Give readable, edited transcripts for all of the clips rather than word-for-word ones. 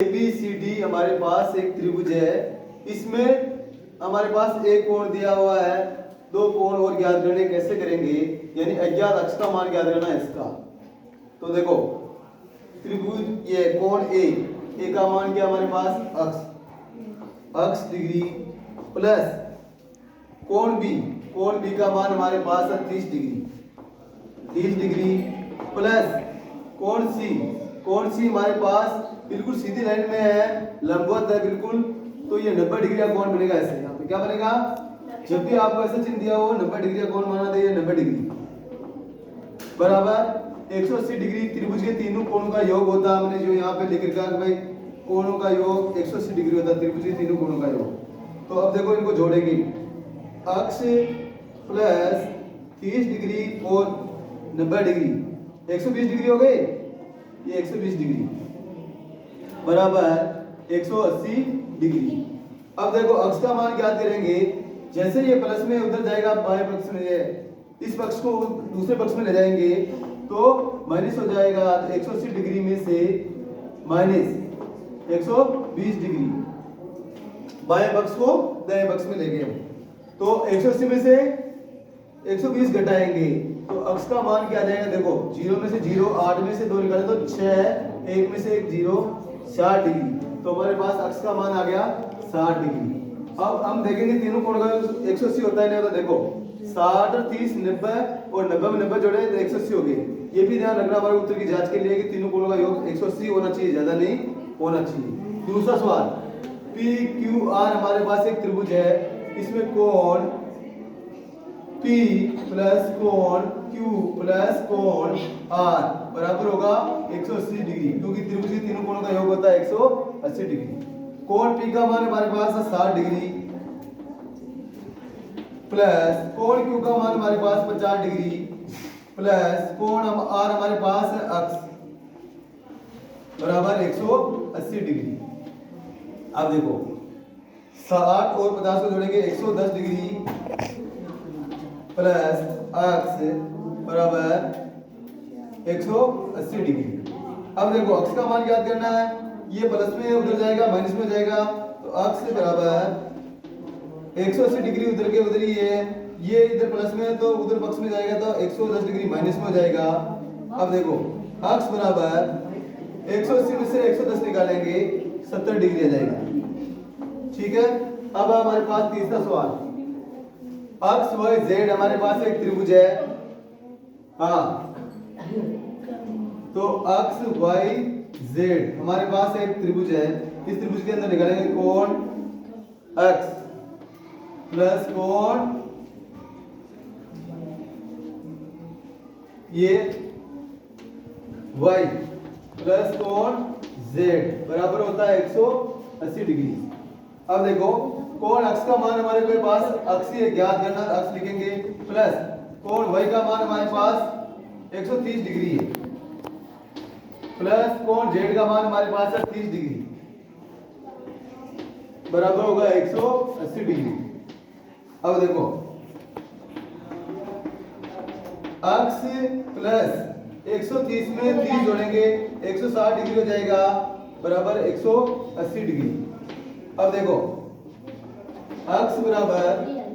ABCD हमारे पास एक त्रिभुज है। इसमें हमारे पास एक कोण दिया हुआ है, दो कोण और ज्ञात करने कैसे करेंगे, यानी अज्ञात अक्ष का मान ज्ञात करना है इसका। तो देखो त्रिभुज ये कोण ए का मान क्या हमारे पास अक्ष डिग्री प्लस कोण बी का मान हमारे पास है 30 डिग्री प्लस कोण सी हमारे पास बिल्कुल सीधी लाइन में है, लंबवत है बिल्कुल, तो ये 90 डिग्री का कोण बनेगा। ऐसे यहाँ पे क्या बनेगा, जब भी आपको ऐसा चिन्ह दिया हो 90 डिग्री का कोण माना था, ये 90 डिग्री बराबर 180 डिग्री त्रिभुज के तीनों कोणों का योग होता है। हमने जो यहाँ पे लिख रखा है भाई कोणों का योग 180 डिग्री होता है, त्रिभुज के तीनों कोणों का योग। तो अब देखो इनको जोड़ेंगे, अक्ष प्लस 30 डिग्री और 90 डिग्री 120 डिग्री हो गए, ये 120 डिग्री बराबर 180 डिग्री। अब देखो अक्ष का मान ज्ञात करेंगे, जैसे ये प्लस में उधर जाएगा बाएं पक्ष में, इस पक्ष को दूसरे पक्ष में ले जाएंगे तो माइनस हो जाएगा। 180 डिग्री में से माइनस 120 डिग्री बाएं पक्ष को दाएं पक्ष में ले गए, तो 180 में से 120 घटाएंगे तो अक्ष का मान क्या आ जाएगा। देखो 0 में से 0, 8 में से 2 निकाले तो 6, 1 में से 1 0, 60 डिग्री। तो हमारे पास अक्ष का मान आ गया 60 डिग्री। अब हम देखेंगे तीनों कोण का 180 होता है, नहीं होता। देखो 60 और 30 90 और 90 में 90 जोड़े तो 180 हो गए। ये भी ध्यान रखना हमारे उत्तर की जांच के लिए कि तीनों कोणों का योग 180 होना चाहिए, ज्यादा नहीं होना चाहिए। दूसरा सवाल, PQR हमारे पास एक त्रिभुज है, इसमें कोण P प्लस कोण Q प्लस कोण R बराबर होगा 180 डिग्री, क्योंकि त्रिभुज के तीनों कोणों का योग होता है 180 डिग्री। कोण P का मान हमारे पास है 60 डिग्री प्लस कोण Q का मान हमारे पास 50 डिग्री प्लस कोण R हमारे पास है अक्ष बराबर 180 डिग्री। अब देखो 60 और 50 को जोड़ेंगे 110 डिग्री प्लस अक्ष बराबर 180 डिग्री। अब देखो अक्ष का मान ज्ञात करना है, ये प्लस में उधर जाएगा माइनस में जाएगा, तो अक्ष बराबर 180 डिग्री उधर के उधर ही है, ये इधर प्लस में है तो उधर पक्ष में जाएगा तो 110 डिग्री माइनस में हो जाएगा। अब देखो अक्ष बराबर 180 में से 110 निकालेंगे 70 डिग्री आ जाएगा। ठीक है, अब हमारे पास तीसरा सवाल, अक्ष y z हमारे पास एक त्रिभुज है। हाँ, तो अक्ष y z हमारे पास एक त्रिभुज है, इस त्रिभुज के अंदर निकालेंगे कोण x प्लस कोण ये y प्लस कोण z बराबर होता है 180 डिग्री। अब देखो कोण x का मान हमारे पास अक्षीय ज्ञात करना, अक्ष लिखेंगे प्लस कोण y का मान हमारे पास 130 डिग्री है प्लस कोण z का मान हमारे पास है 30 डिग्री बराबर होगा 180 डिग्री। अब देखो अक्ष प्लस 130 में 30 जोड़ेंगे 160 डिग्री हो जाएगा बराबर 180 डिग्री। अब देखो अक्ष बराबर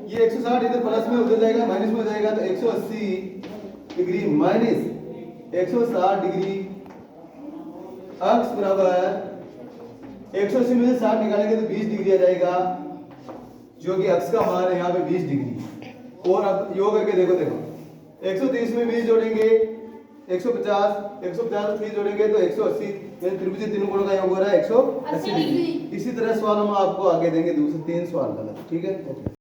ये 160 इधर प्लस में उधर जाएगा माइनस में हो जाएगा, तो 180 डिग्री माइनस 160 डिग्री। अक्ष बराबर 180 में से 60 निकालेंगे तो 20 डिग्री आ जाएगा, जो कि अक्ष का मान है यहाँ पे 20 डिग्री। और अब योग करके देखो 130 में 20 जोड़ेंगे 150 में 30 जोड़ेंगे तो 180, यानी त्रिभुज के तीनों कोणों का योग हो रहा है 180 डिग्री। इसी तरह सवाल हम आपको आगे देंगे, दूसरे 3 सवाल का। ठीक है।